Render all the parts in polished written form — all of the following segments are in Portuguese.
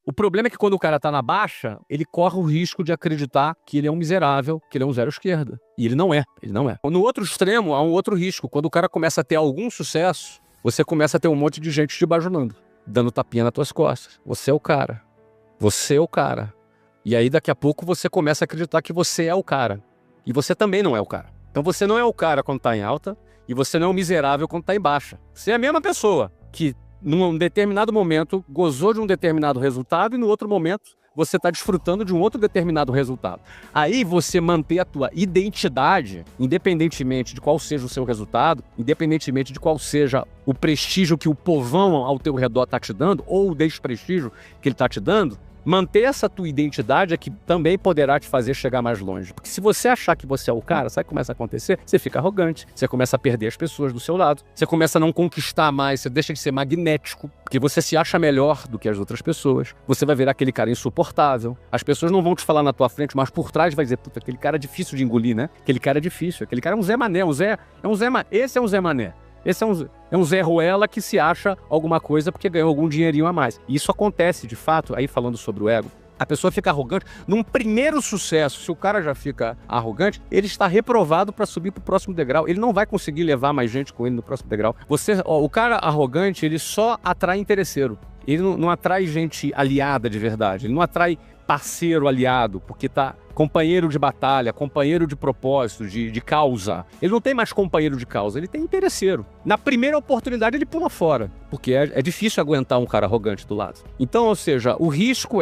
O problema é que quando o cara tá na baixa, ele corre o risco de acreditar que ele é um miserável, que ele é um zero esquerda. E ele não é. No outro extremo, há um outro risco. Quando o cara começa a ter algum sucesso, você começa a ter um monte de gente te bajulando, dando tapinha nas tuas costas. Você é o cara. Você é o cara. E aí, daqui a pouco, você começa a acreditar que você é o cara. E você também não é o cara. Então, você não é o cara quando tá em alta e você não é o miserável quando tá em baixa. Você é a mesma pessoa que, num determinado momento, gozou de um determinado resultado e, no outro momento, você está desfrutando de um outro determinado resultado. Aí você manter a tua identidade, independentemente de qual seja o seu resultado, independentemente de qual seja o prestígio que o povão ao teu redor está te dando, ou o desprestígio que ele está te dando, manter essa tua identidade é que também poderá te fazer chegar mais longe. Porque se você achar que você é o cara, sabe o que começa a acontecer? Você fica arrogante, você começa a perder as pessoas do seu lado, você começa a não conquistar mais, você deixa de ser magnético, porque você se acha melhor do que as outras pessoas, você vai virar aquele cara insuportável, as pessoas não vão te falar na tua frente, mas por trás vai dizer, puta, aquele cara é difícil de engolir, né? Aquele cara é difícil, aquele cara é um Zé Mané, esse é um Zé Mané. Esse é um Zé Ruela que se acha alguma coisa porque ganhou algum dinheirinho a mais. E isso acontece, de fato, aí falando sobre o ego, a pessoa fica arrogante. Num primeiro sucesso, se o cara já fica arrogante, ele está reprovado para subir para o próximo degrau. Ele não vai conseguir levar mais gente com ele no próximo degrau. O cara arrogante, ele só atrai interesseiro. Ele não atrai gente aliada de verdade. Ele não atrai parceiro aliado, porque tá companheiro de batalha, companheiro de propósito, de causa. Ele não tem mais companheiro de causa, ele tem interesseiro. Na primeira oportunidade ele pula fora, porque é difícil aguentar um cara arrogante do lado. Então, ou seja, o risco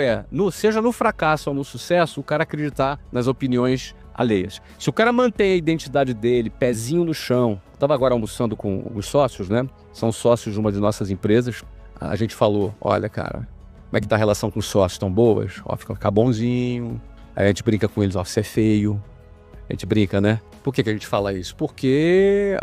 seja no fracasso ou no sucesso, o cara acreditar nas opiniões alheias. Se o cara mantém a identidade dele, pezinho no chão. Eu estava agora almoçando com os sócios, né? São sócios de uma de nossas empresas. A gente falou, olha, cara, como é que tá a relação com os sócios? Tão boas? Ó, fica bonzinho. Aí a gente brinca com eles, ó, você é feio. A gente brinca, né? Por que a gente fala isso? Porque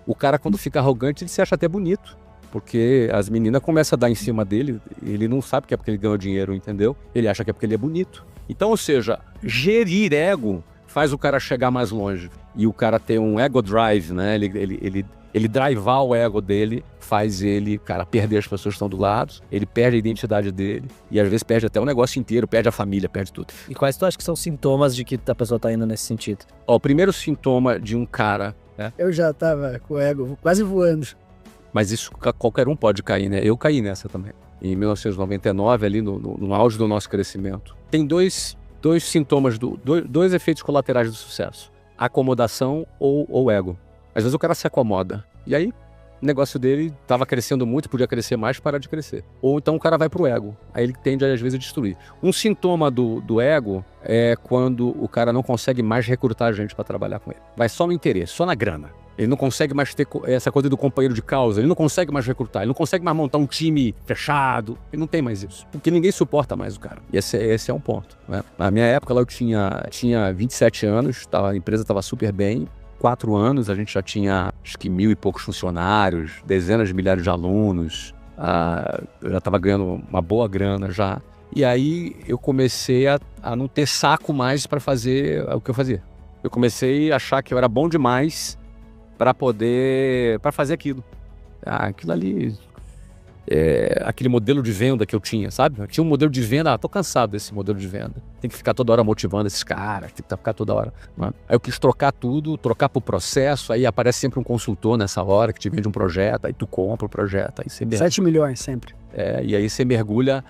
o cara, quando fica arrogante, ele se acha até bonito. Porque as meninas começam a dar em cima dele, ele não sabe que é porque ele ganhou dinheiro, entendeu? Ele acha que é porque ele é bonito. Então, ou seja, gerir ego faz o cara chegar mais longe. E o cara ter um ego drive, né? Ele drivar o ego dele, faz ele, cara, perder as pessoas que estão do lado, ele perde a identidade dele, e às vezes perde até o negócio inteiro, perde a família, perde tudo. E quais tu acha que são sintomas de que a pessoa tá indo nesse sentido? Ó, o primeiro sintoma de um cara, né? Eu já tava com o ego quase voando. Mas isso qualquer um pode cair, né? Eu caí nessa também. Em 1999, ali no auge do nosso crescimento. Tem dois sintomas, dois efeitos colaterais do sucesso. Acomodação ou ego. Às vezes o cara se acomoda. E aí, o negócio dele estava crescendo muito, podia crescer mais, parar de crescer. Ou então o cara vai pro ego. Aí ele tende, às vezes, a destruir. Um sintoma do ego é quando o cara não consegue mais recrutar gente para trabalhar com ele. Vai só no interesse, só na grana. Ele não consegue mais ter essa coisa do companheiro de causa. Ele não consegue mais recrutar. Ele não consegue mais montar um time fechado. Ele não tem mais isso. Porque ninguém suporta mais o cara. E esse é um ponto, né? Na minha época, lá eu tinha 27 anos. A empresa estava super bem. 4 anos, a gente já tinha acho que 1.000 e poucos funcionários, dezenas de milhares de alunos, eu já estava ganhando uma boa grana já. E aí eu comecei a não ter saco mais para fazer o que eu fazia. Eu comecei a achar que eu era bom demais para fazer aquilo. Aquilo ali, aquele modelo de venda que eu tinha, sabe? Eu tinha um modelo de venda, tô cansado desse modelo de venda. Tem que ficar toda hora motivando esses caras, tem que ficar toda hora. Né? Aí eu quis trocar tudo, trocar pro processo, aí aparece sempre um consultor nessa hora que te vende um projeto, aí tu compra o projeto, aí você... 7 milhões sempre. E aí você mergulha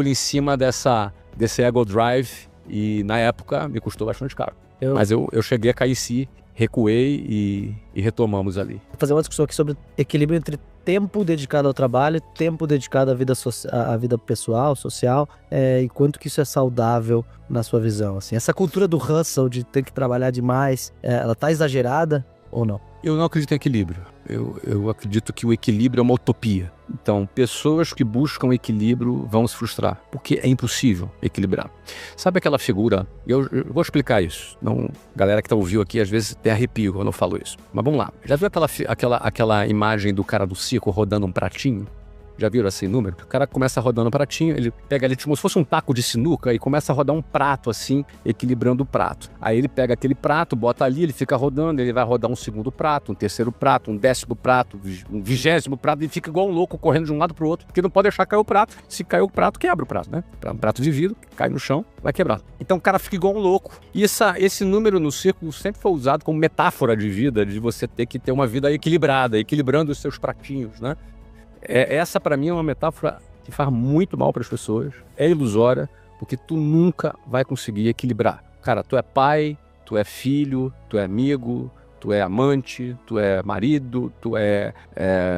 em cima desse ego drive, e na época me custou bastante caro. Mas eu cheguei a cair sim, recuei e retomamos ali. Vou fazer uma discussão aqui sobre equilíbrio entre tempo dedicado ao trabalho, tempo dedicado à vida pessoal, social, e quanto que isso é saudável na sua visão. Assim, essa cultura do hustle, de ter que trabalhar demais, ela tá exagerada ou não? Eu não acredito em equilíbrio. Eu acredito que o equilíbrio é uma utopia. Então, pessoas que buscam equilíbrio vão se frustrar, porque é impossível equilibrar. Sabe aquela figura? Eu vou explicar isso. Não, galera que ouviu aqui, às vezes até arrepio quando eu falo isso. Mas vamos lá. Já viu aquela imagem do cara do circo rodando um pratinho? Já viram assim, número? O cara começa rodando o pratinho, ele pega ali como se fosse um taco de sinuca e começa a rodar um prato assim, equilibrando o prato. Aí ele pega aquele prato, bota ali, ele fica rodando, ele vai rodar um segundo prato, um terceiro prato, um 10º prato, um 20º prato, e fica igual um louco correndo de um lado pro outro, porque não pode deixar cair o prato. Se cair o prato, quebra o prato, né? Um prato de vidro, cai no chão, vai quebrar. Então o cara fica igual um louco. E esse número no círculo sempre foi usado como metáfora de vida, de você ter que ter uma vida equilibrada, equilibrando os seus pratinhos, né? Essa para mim é uma metáfora que faz muito mal para as pessoas, é ilusória, porque tu nunca vai conseguir equilibrar. Cara, tu é pai, tu é filho, tu é amigo, tu é amante, tu é marido, tu é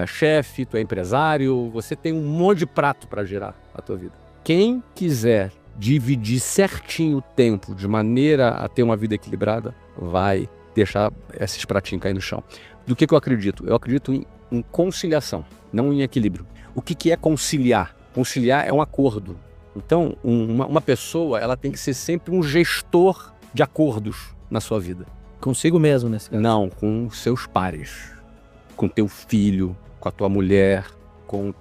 chefe, tu é empresário, você tem um monte de prato para girar a tua vida. Quem quiser dividir certinho o tempo de maneira a ter uma vida equilibrada, vai deixar esses pratinhos cair no chão. Do que eu acredito? Eu acredito em conciliação, não em equilíbrio. O que é conciliar? Conciliar é um acordo. Então, uma pessoa ela tem que ser sempre um gestor de acordos na sua vida. Consigo mesmo, nesse caso. Não, com seus pares, com teu filho, com a tua mulher, com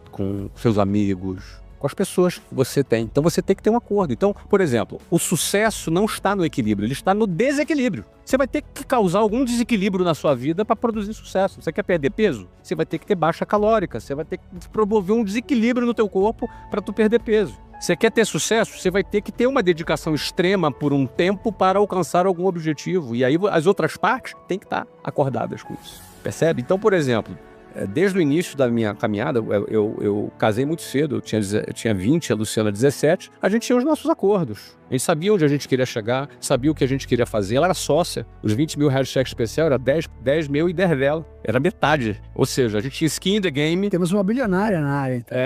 seus amigos, com as pessoas que você tem. Então você tem que ter um acordo. Então, por exemplo, o sucesso não está no equilíbrio, ele está no desequilíbrio. Você vai ter que causar algum desequilíbrio na sua vida para produzir sucesso. Você quer perder peso? Você vai ter que ter baixa calórica, você vai ter que promover um desequilíbrio no teu corpo para tu perder peso. Você quer ter sucesso? Você vai ter que ter uma dedicação extrema por um tempo para alcançar algum objetivo. E aí as outras partes têm que estar acordadas com isso. Percebe? Então, por exemplo, desde o início da minha caminhada, eu casei muito cedo, eu tinha 20, a Luciana 17, a gente tinha os nossos acordos. A gente sabia onde a gente queria chegar, sabia o que a gente queria fazer. Ela era sócia. Os 20 mil reais de cheque especial era 10 mil e 10 dela. Era metade. Ou seja, a gente tinha skin in the game. Temos uma bilionária na área, então.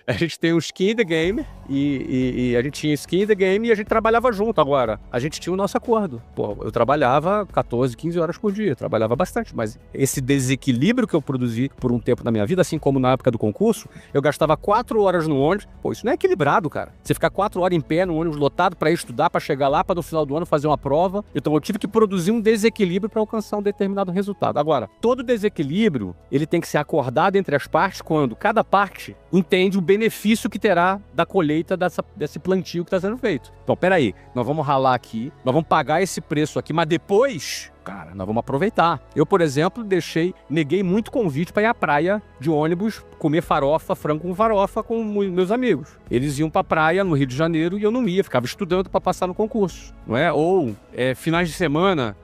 A gente tem um skin in the game e a gente tinha skin in the game e a gente trabalhava junto. Agora, a gente tinha o nosso acordo. Pô, eu trabalhava 14, 15 horas por dia. Trabalhava bastante, mas esse desequilíbrio que eu produzi por um tempo na minha vida, assim como na época do concurso, eu gastava 4 horas no ônibus. Pô, isso não é equilibrado, cara. Você ficar 4 horas em pé no ônibus lotado para estudar, para chegar lá, para no final do ano fazer uma prova. Então eu tive que produzir um desequilíbrio para alcançar um determinado resultado. Agora, todo desequilíbrio, ele tem que ser acordado entre as partes quando cada parte entende o benefício que terá da colheita desse plantio que está sendo feito. Então, peraí, nós vamos ralar aqui, nós vamos pagar esse preço aqui, mas depois, cara, nós vamos aproveitar. Eu, por exemplo, neguei muito convite para ir à praia de ônibus, comer frango com farofa com meus amigos. Eles iam para praia no Rio de Janeiro e eu não ia, ficava estudando para passar no concurso, não é? Ou finais de semana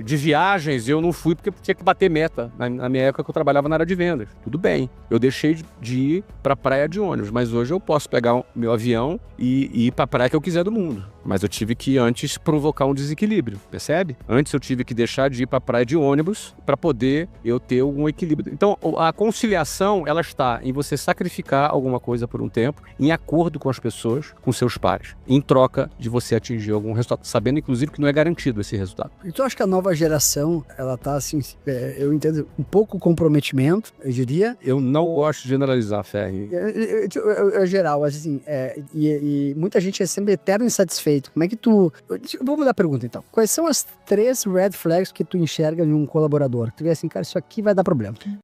de viagens, eu não fui porque tinha que bater meta. Na minha época que eu trabalhava na área de vendas. Tudo bem, eu deixei de ir para a praia de ônibus, mas hoje eu posso pegar o meu avião e ir para a praia que eu quiser do mundo. Mas eu tive que antes provocar um desequilíbrio, percebe? Antes eu tive que deixar de ir para a praia de ônibus para poder eu ter algum equilíbrio. Então a conciliação, ela está em você sacrificar alguma coisa por um tempo, em acordo com as pessoas, com seus pares, em troca de você atingir algum resultado, sabendo inclusive que não é garantido esse resultado. Então eu acho que a nova geração, ela tá assim, eu entendo, um pouco comprometimento, eu diria. Eu não gosto de generalizar, Ferri. É geral, assim, e muita gente é sempre eterno insatisfeito. Como é que tu... Vou mudar a pergunta, então. Quais são as 3 red flags que tu enxerga em um colaborador? Tu vê assim, cara, isso aqui vai dar problema.